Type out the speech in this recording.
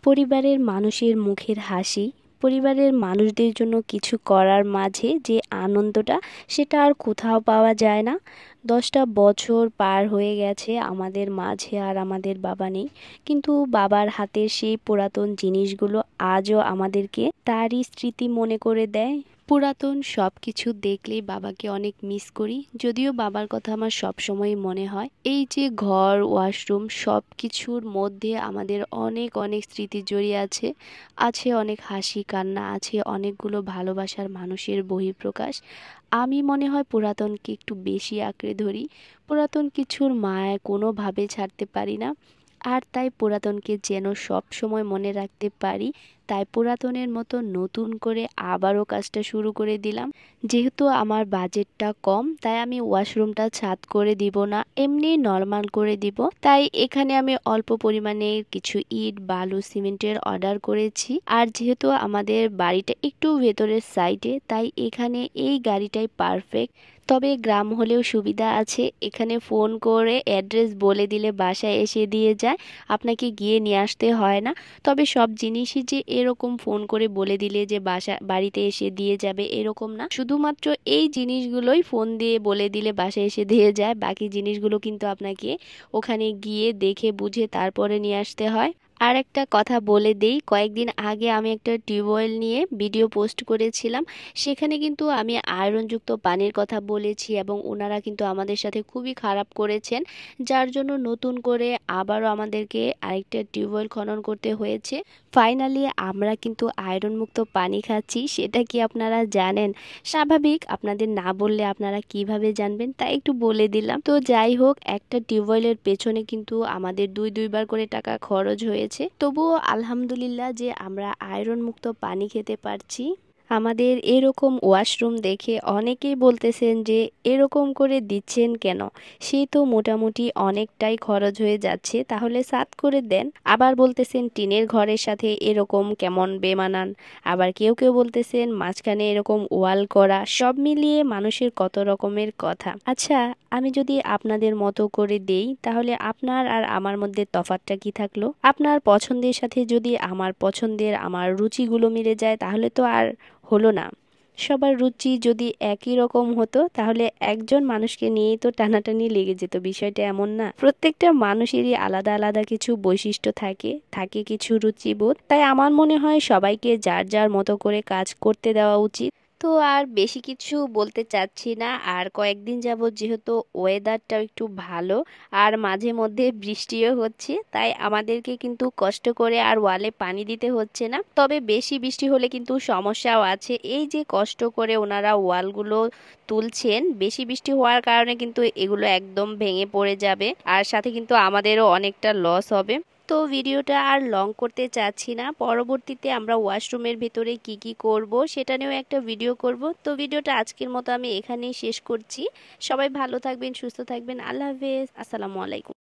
পরিবারের মানুষের মুখের হাসি, পরিবারের মানুষদের জন্য কিছু করার মাঝে যে আনন্দটা, সেটা আর কোথাও পাওয়া যায় না। 10টা বছর পার হয়ে গেছে আমাদের মাঝে আর আমাদের বাবা নেই, কিন্তু বাবার হাতের সেই পুরাতন জিনিসগুলো আজও আমাদেরকে তারই স্মৃতি মনে করে দেয়। পুরাতন সব কিছু দেখলেই বাবাকে অনেক মিস করি, যদিও বাবার কথা আমার সব সময় মনে হয়। এই যে ঘর, ওয়াশরুম, সব কিছুর মধ্যে আমাদের অনেক অনেক স্মৃতি জড়িয়ে আছে। আছে অনেক হাসি কান্না, আছে অনেকগুলো ভালোবাসার মানুষের বহিঃপ্রকাশ। আমি মনে হয় পুরাতনকে একটু বেশি আঁকড়ে ধরি। পুরাতন কিছুর মায়া কোনোভাবে ছাড়তে পারি না। আর তাই পুরাতনকে যেন সব সময় মনে রাখতে পারি, তাই পুরাতনের মতো নতুন করে আবারও কাজটা শুরু করে দিলাম। যেহেতু আমার বাজেটটা কম, তাই আমি ওয়াশরুমটা ছাদ করে দিব না, এমনি নর্মাল করে দিব। তাই এখানে আমি অল্প পরিমাণে কিছু ইট, বালু, সিমেন্টের অর্ডার করেছি। আর যেহেতু আমাদের বাড়িটা একটু ভেতরের সাইডে, তাই এখানে এই গাড়িটাই পারফেক্ট। তবে গ্রাম হলেও সুবিধা আছে, এখানে ফোন করে অ্যাড্রেস বলে দিলে বাসায় এসে দিয়ে যায়, আপনাকে গিয়ে নিয়ে আসতে হয় না। তবে সব জিনিসই যে এরকম ফোন করে বলে দিলে যে বাড়িতে এসে দিয়ে যাবে এরকম না, শুধুমাত্র এই জিনিসগুলোই ফোন দিয়ে বলে দিলে বাসায় এসে দিয়ে যায়। বাকি জিনিসগুলো কিন্তু আপনাকে ওখানে গিয়ে দেখে বুঝে তারপরে নিয়ে আসতে হয়। আর একটা কথা বলে দেই, কয়েকদিন আগে আমি একটা টিউবওয়েল নিয়ে ভিডিও পোস্ট করেছিলাম। সেখানে কিন্তু আমি আয়রনযুক্ত পানির কথা বলেছি এবং ওনারা কিন্তু আমাদের সাথে খুবই খারাপ করেছেন, যার জন্য নতুন করে আবারও আমাদেরকে আরেকটা টিউবওয়েল খনন করতে হয়েছে। ফাইনালি আমরা কিন্তু আয়রন মুক্ত পানি খাচ্ছি, সেটা কি আপনারা জানেন? স্বাভাবিক, আপনাদের না বললে আপনারা কিভাবে জানবেন, তাই একটু বলে দিলাম। তো যাই হোক, একটা টিউবওয়েলের পেছনে কিন্তু আমাদের দুইবার করে টাকা খরচ হয়েছে, তবুও আলহামদুলিল্লাহ যে আমরা আয়রন মুক্ত পানি খেতে পারছি। আমাদের এরকম ওয়াশরুম দেখে অনেকেই বলতেছেন যে এরকম করে দিচ্ছেন কেন, সে তো মোটামুটি অনেকটাই খরচ হয়ে যাচ্ছে, তাহলে সাত করে দেন। আবার বলতেছেন টিনের ঘরের সাথে এরকম কেমন বেমানান। আবার কেউ কেউ বলতেছেন মাঝখানে এরকম ওয়াল করা। সব মিলিয়ে মানুষের কত রকমের কথা। আচ্ছা, আমি যদি আপনাদের মতো করে দেই, তাহলে আপনার আর আমার মধ্যে তফাৎটা কি থাকলো? আপনার পছন্দের সাথে যদি আমার পছন্দের, আমার রুচিগুলো মিলে যায়, তাহলে তো আর হলো না। সবার রুচি যদি একই রকম হতো, তাহলে একজন মানুষকে নিয়েই তো টানাটানি লেগে যেত। বিষয়টা এমন না, প্রত্যেকটা মানুষেরই আলাদা আলাদা কিছু বৈশিষ্ট্য থাকে, থাকে কিছু রুচিবোধ। তাই আমার মনে হয় সবাইকে যার যার মতো করে কাজ করতে দেওয়া উচিত। তো আর বেশি কিছু বলতে চাচ্ছি না। আর কয়েকদিন যাবত যেহেতু ওয়েদারটাও একটু ভালো, আর মাঝে মধ্যে বৃষ্টিও হচ্ছে, তাই আমাদেরকে কিন্তু কষ্ট করে আর ওয়ালে পানি দিতে হচ্ছে না। তবে বেশি বৃষ্টি হলে কিন্তু সমস্যাও আছে। এই যে কষ্ট করে ওনারা ওয়ালগুলো তুলছেন, বেশি বৃষ্টি হওয়ার কারণে কিন্তু এগুলো একদম ভেঙে পড়ে যাবে, আর সাথে কিন্তু আমাদেরও অনেকটা লস হবে। তো ভিডিওটা আর লং করতে চাচ্ছি না, পরবর্তীতে আমরা ওয়াশরুমের ভেতরে কি কি করব সেটা নিয়েও একটা ভিডিও করব। তো ভিডিওটা আজকের মতো আমি এখানেই শেষ করছি। সবাই ভালো থাকবেন, সুস্থ থাকবেন। আল্লাহ হাফেজ, আসসালামু আলাইকুম।